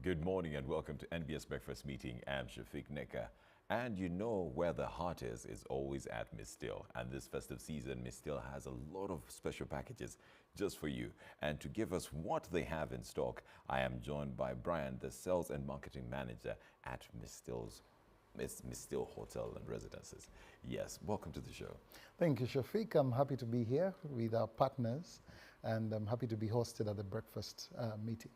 Good morning and welcome to NBS Breakfast Meeting. I'm Shafiq Neka. And you know where the heart is always at Méstil. And this festive season, Méstil has a lot of special packages just for you. And to give us what they have in stock, I am joined by Brian, the Sales and Marketing Manager at Méstil Hotel and Residences. Yes, welcome to the show. Thank you, Shafiq. I'm happy to be here with our partners, and I'm happy to be hosted at the breakfast meeting.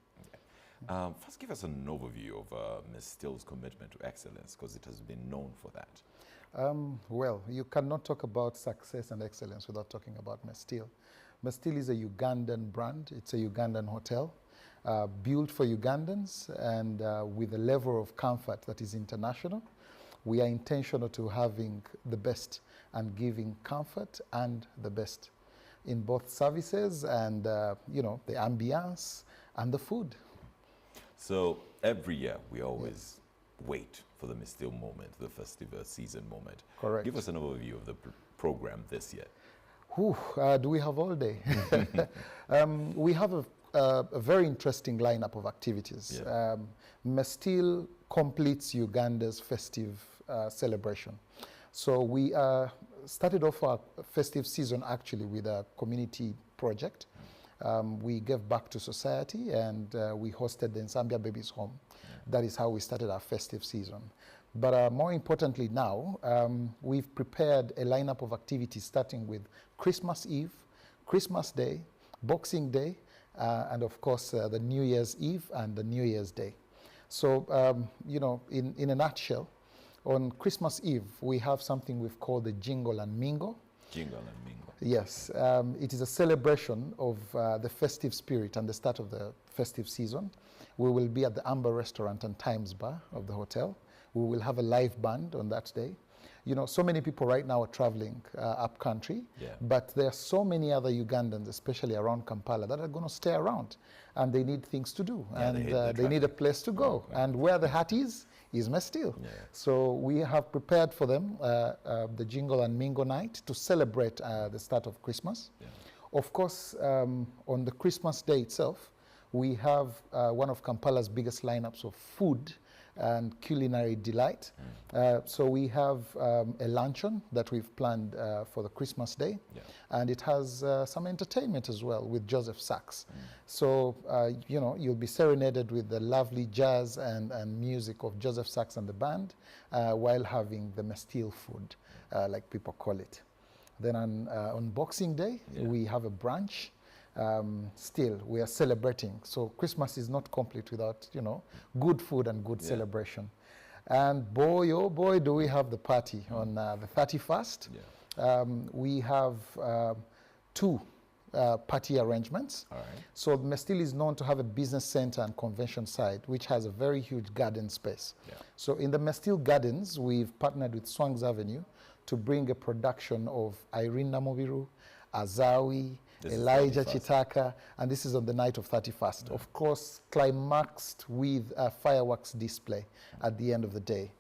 First, give us an overview of Méstil's commitment to excellence, because it has been known for that. Well, you cannot talk about success and excellence without talking about Méstil. Méstil is a Ugandan brand. It's a Ugandan hotel built for Ugandans and with a level of comfort that is international. We are intentional to having the best and giving comfort and the best in both services and, you know, the ambience and the food. So every year we always wait for the Méstil moment, the festive season moment. Correct. Give us an overview of the program this year. Whew, do we have all day? We have a very interesting lineup of activities. Yeah. Méstil completes Uganda's festive celebration. So we started off our festive season actually with a community project. We gave back to society and we hosted the Nsambya Babies Home. That is how we started our festive season. But more importantly now, we've prepared a lineup of activities starting with Christmas Eve, Christmas Day, Boxing Day, and of course the New Year's Eve and the New Year's Day. So, you know, in a nutshell, on Christmas Eve, we have something we've called the Jingle and Mingle. Jingle and Mingle. Yes, it is a celebration of the festive spirit and the start of the festive season. We will be at the Amber Restaurant and Times Bar of the hotel. We will have a live band on that day. You know, so many people right now are traveling up country, but there are so many other Ugandans, especially around Kampala, that are going to stay around and they need things to do and they need a place to go. And where the heart is Méstil. So we have prepared for them the Jingle and Mingle night to celebrate the start of Christmas. Of course, on the Christmas day itself, we have one of Kampala's biggest lineups of food and culinary delight. So we have a luncheon that we've planned for the Christmas day, and it has some entertainment as well with Joseph Sax. So, you know, you'll be serenaded with the lovely jazz and music of Joseph Sax and the band while having the Méstil food, like people call it. Then on Boxing Day, we have a brunch. Still, we are celebrating. So Christmas is not complete without, you know, good food and good celebration. And boy, oh boy, do we have the party on the 31st. We have two party arrangements. All right. So Méstil is known to have a business center and convention site, which has a very huge garden space. So in the Méstil Gardens, we've partnered with Swangs Avenue to bring a production of Irene Namubiru, Azawi, Elijah Chitaka, and this is on the night of 31st. Of course, climaxed with a fireworks display at the end of the day.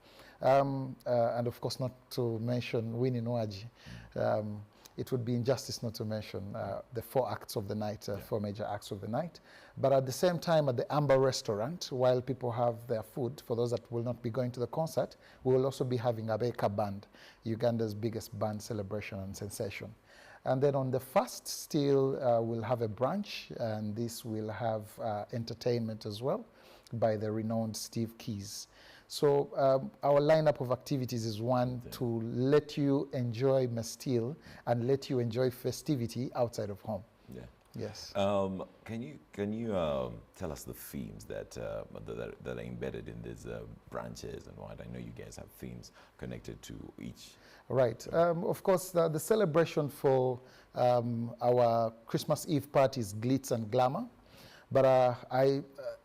And of course, not to mention Winnie Nwaji. It would be injustice not to mention the four acts of the night, four major acts of the night. But at the same time, at the Amber Restaurant, while people have their food, for those that will not be going to the concert, we will also be having Abeka Band, Uganda's biggest band celebration and sensation. And then on the 1st, still, we'll have a brunch, and this will have entertainment as well by the renowned Steve Keys. So our lineup of activities is one to let you enjoy Méstil and let you enjoy festivity outside of home. Yes. Can you tell us the themes that are embedded in these branches and what? I know you guys have themes connected to each. Right. Of course, the celebration for our Christmas Eve party is glitz and glamour, but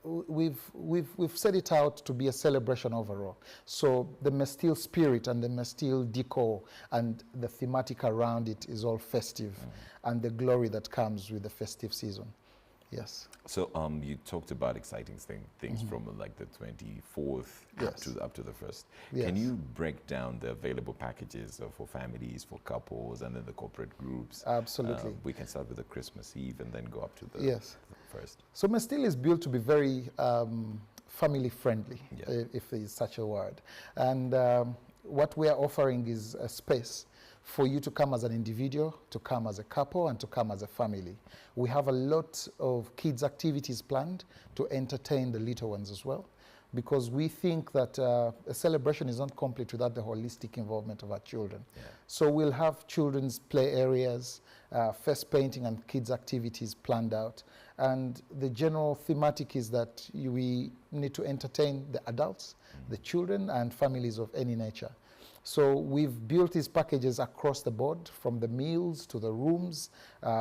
we've set it out to be a celebration overall. So the Méstil spirit and the Méstil decor and the thematic around it is all festive, and the glory that comes with the festive season. Yes. So you talked about exciting things from like the 24th up to the 1st. Yes. Can you break down the available packages for families, for couples, and then the corporate groups? Absolutely. We can start with the Christmas Eve and then go up to the 1st. So Méstil is built to be very family friendly, if there is such a word. And what we are offering is a space for you to come as an individual, to come as a couple, and to come as a family. We have a lot of kids' activities planned to entertain the little ones as well, because we think that a celebration is not complete without the holistic involvement of our children. Yeah. So we'll have children's play areas, face painting and kids' activities planned out. And the general thematic is that we need to entertain the adults, the children, and families of any nature. So we've built these packages across the board, from the meals to the rooms.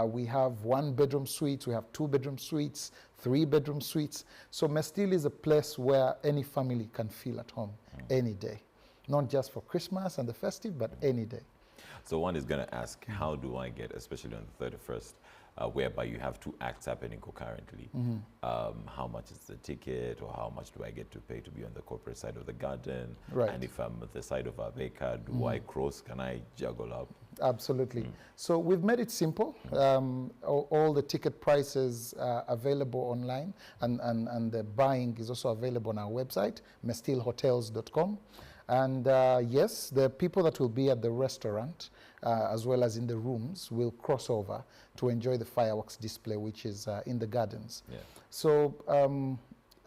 We have 1-bedroom suites, we have 2-bedroom suites, 3-bedroom suites. So Méstil is a place where any family can feel at home any day, not just for Christmas and the festive, but any day. So one is going to ask, how do I get, especially on the 31st, whereby you have 2 acts happening concurrently, how much is the ticket, or how much do I get to pay to be on the corporate side of the garden? Right. And if I'm at the side of Abeka, do I cross? Can I juggle up? Absolutely. So we've made it simple. All the ticket prices are available online, and the buying is also available on our website, mestilhotels.com. And yes, the people that will be at the restaurant, as well as in the rooms, will cross over to enjoy the fireworks display, which is in the gardens. Yeah. So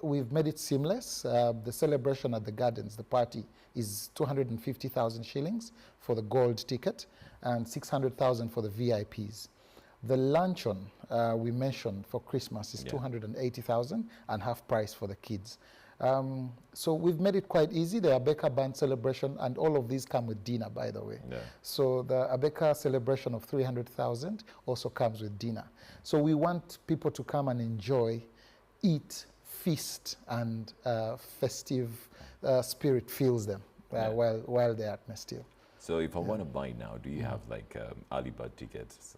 we've made it seamless. The celebration at the gardens, the party, is 250,000 shillings for the gold ticket and 600,000 for the VIPs. The luncheon we mentioned for Christmas is 280,000 and half price for the kids. So we've made it quite easy. The Abeka Band celebration, and all of these come with dinner, by the way. Yeah. So the Abeka celebration of 300,000 also comes with dinner. So we want people to come and enjoy, eat, feast, and festive spirit fills them while they're at Méstil. So if I want to buy now, do you have like early bird tickets?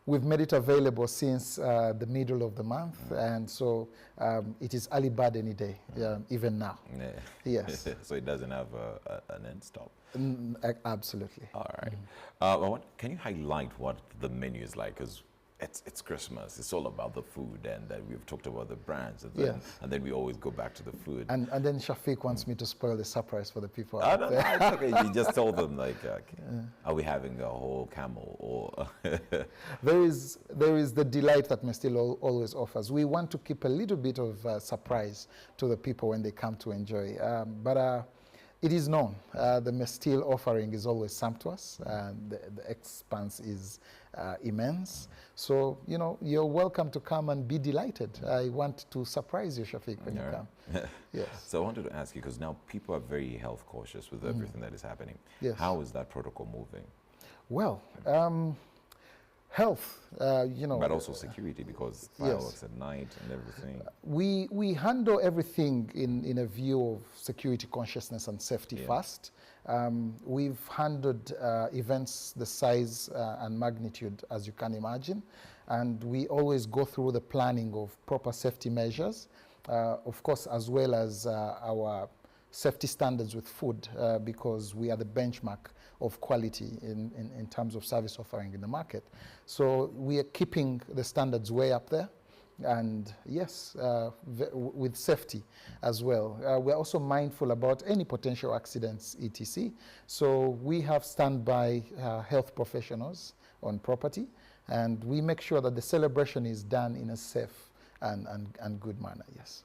We've made it available since the middle of the month, and so it is early bird any day, even now. Yes. So it doesn't have an end stop? Absolutely. All right. Can you highlight what the menu is like? Because it's Christmas. It's all about the food, and we've talked about the brands, and then we always go back to the food. And then Shafiq wants me to spoil the surprise for the people. I don't know. It's okay. You just told them, like, are we having a whole camel? Or there is the delight that Méstil always offers. We want to keep a little bit of surprise to the people when they come to enjoy. But it is known. The Méstil offering is always sumptuous, and the expanse is immense. So, you know, you're welcome to come and be delighted. I want to surprise you, Shafiq, when you come. Yes. So I wanted to ask you, because now people are very health cautious with everything that is happening. Yes. How is that protocol moving? Well, health, you know. But also security, because fireworks at night and everything. We handle everything in a view of security consciousness and safety first. We've handled events the size and magnitude, as you can imagine, and we always go through the planning of proper safety measures, of course, as well as our safety standards with food, because we are the benchmark of quality in terms of service offering in the market. So we are keeping the standards way up there. And yes, with safety as well. We're also mindful about any potential accidents, etc. So we have standby health professionals on property, and we make sure that the celebration is done in a safe and good manner, yes.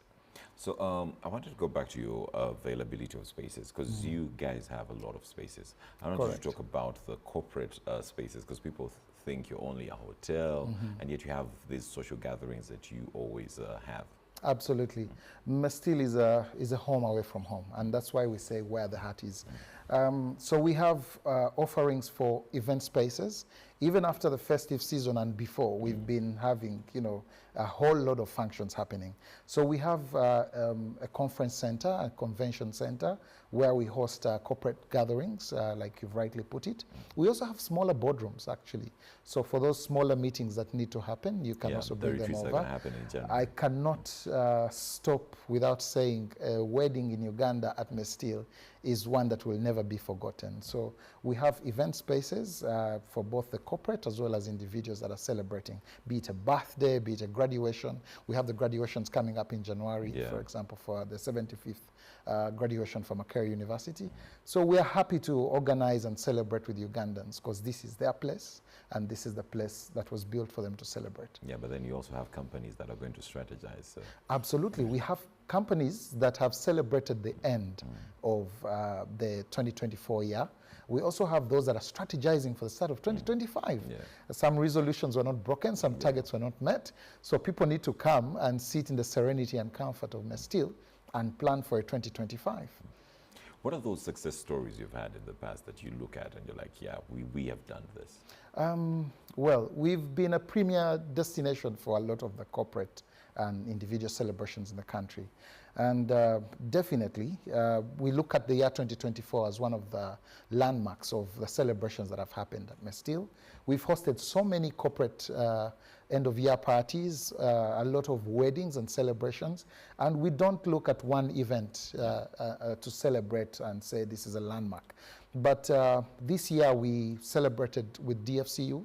So I wanted to go back to your availability of spaces, because you guys have a lot of spaces. I wanted to talk about the corporate spaces, because people think you're only a hotel, and yet you have these social gatherings that you always have. Absolutely. Méstil is a home away from home, and that's why we say where the heart is. So we have offerings for event spaces. Even after the festive season and before, we've been having, you know, a whole lot of functions happening. So we have a conference center, a convention center, where we host corporate gatherings, like you've rightly put it. We also have smaller boardrooms, actually. So for those smaller meetings that need to happen, you can also bring them over. I cannot stop without saying a wedding in Uganda at Méstil is one that will never be forgotten. So we have event spaces for both the corporate as well as individuals that are celebrating, be it a birthday, be it a graduation. We have the graduations coming up in January, for example, for the 75th graduation from Makerere University. So we are happy to organize and celebrate with Ugandans because this is their place and this is the place that was built for them to celebrate. Yeah, but then you also have companies that are going to strategize. So. Absolutely. We have companies that have celebrated the end of the 2024 year. We also have those that are strategizing for the start of 2025. Yeah. Some resolutions were not broken, some targets were not met. So people need to come and sit in the serenity and comfort of Méstil and plan for a 2025. What are those success stories you've had in the past that you look at and you're like, yeah, we have done this? Well, we've been a premier destination for a lot of the corporate and individual celebrations in the country. And definitely, we look at the year 2024 as one of the landmarks of the celebrations that have happened at Méstil. We've hosted so many corporate end-of-year parties, a lot of weddings and celebrations, and we don't look at one event to celebrate and say this is a landmark. But this year we celebrated with DFCU,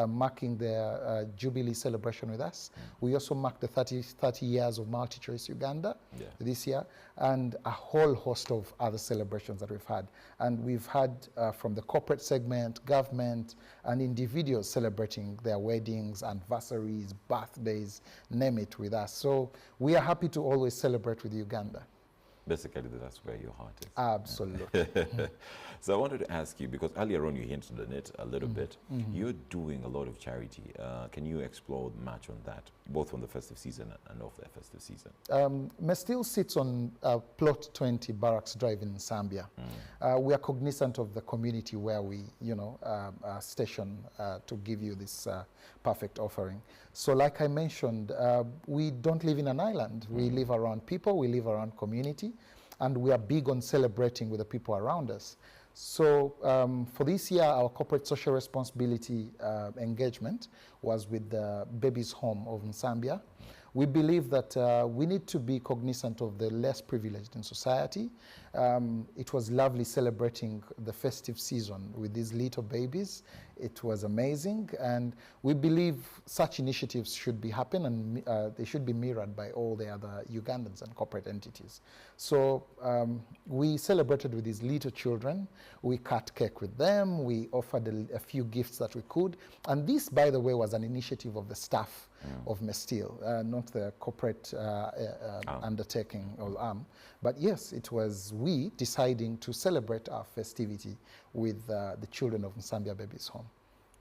marking their Jubilee celebration with us. We also marked the 30 years of MultiChoice Uganda this year, and a whole host of other celebrations that we've had. And we've had from the corporate segment, government, and individuals celebrating their weddings, anniversaries, birthdays, name it, with us. So we are happy to always celebrate with Uganda. Basically, that's where your heart is. Absolutely. So I wanted to ask you, because earlier on you hinted on it a little bit, you're doing a lot of charity. Can you explore much on that, both on the festive season and off the festive season? Méstil sits on plot 20 Barracks Drive in Zambia. We are cognizant of the community where we, station to give you this perfect offering. So like I mentioned, we don't live in an island. We live around people, we live around community, and we are big on celebrating with the people around us. So for this year, our corporate social responsibility engagement was with the Babies Home of Zambia. We believe that we need to be cognizant of the less privileged in society. It was lovely celebrating the festive season with these little babies. It was amazing, and we believe such initiatives should be happen, and they should be mirrored by all the other Ugandans and corporate entities. So we celebrated with these little children. We cut cake with them. We offered a few gifts that we could. And this, by the way, was an initiative of the staff of Méstil, not the corporate undertaking or arm. But yes, it was we deciding to celebrate our festivity with the children of Zambia Babies Home.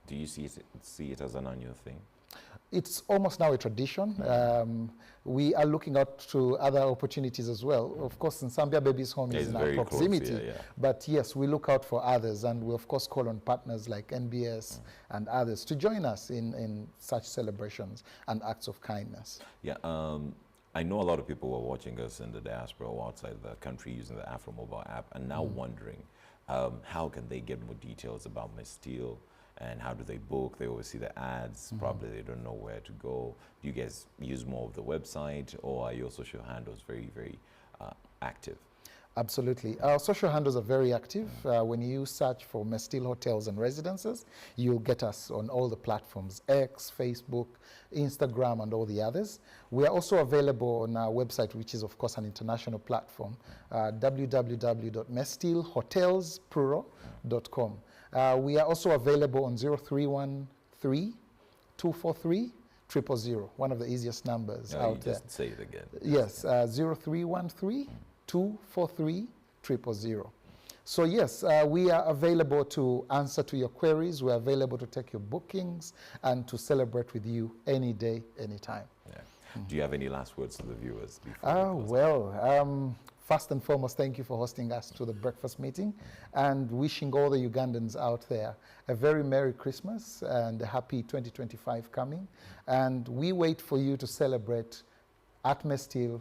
Do you see it as an annual thing? It's almost now a tradition. We are looking out to other opportunities as well. Of course, in Zambia Babies Home is in our proximity. Close, But yes, we look out for others, and we of course call on partners like NBS and others to join us in such celebrations and acts of kindness. Yeah. I know a lot of people were watching us in the diaspora or outside the country using the Afro Mobile app and now wondering how can they get more details about Méstil and how do they book? They always see the ads, probably they don't know where to go. Do you guys use more of the website, or are your social handles very, very active? Absolutely. Our social handles are very active. When you search for Méstil Hotels and Residences, you'll get us on all the platforms, X, Facebook, Instagram, and all the others. We are also available on our website, which is, of course, an international platform, www.mestilhotelsplural.com. We are also available on 0313-243-000, one of the easiest numbers out there. Just say it again. Yes, 0313-243-000. So yes, we are available to answer to your queries. We're available to take your bookings and to celebrate with you any day, anytime. Yeah. Do you have any last words to the viewers? First and foremost, thank you for hosting us to the breakfast meeting and wishing all the Ugandans out there a very Merry Christmas and a happy 2025 coming. And we wait for you to celebrate at Méstil,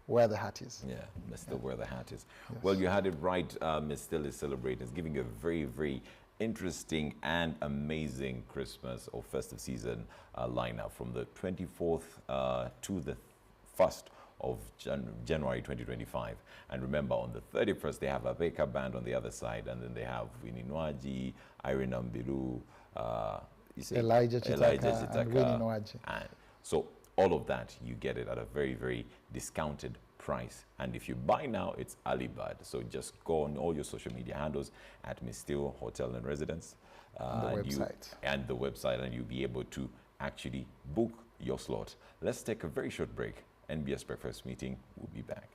where the hat is. Yeah, Méstil, where the hat is. Yes. Well, you had it right. Méstil is celebrating. It's giving you a very, very interesting and amazing Christmas or festive season lineup from the 24th to the 1st of January 2025. And remember, on the 31st, they have a Beka band on the other side, and then they have Winnie Nwaji, Irene Ambiru, you say Elijah Chitaka and Winnie Noaji. And so all of that, you get it at a very, very discounted price. And if you buy now, it's Alibad. So just go on all your social media handles at Méstil Hotel and Residence. And the website, and you'll be able to actually book your slot. Let's take a very short break. NBS Breakfast Meeting will be back.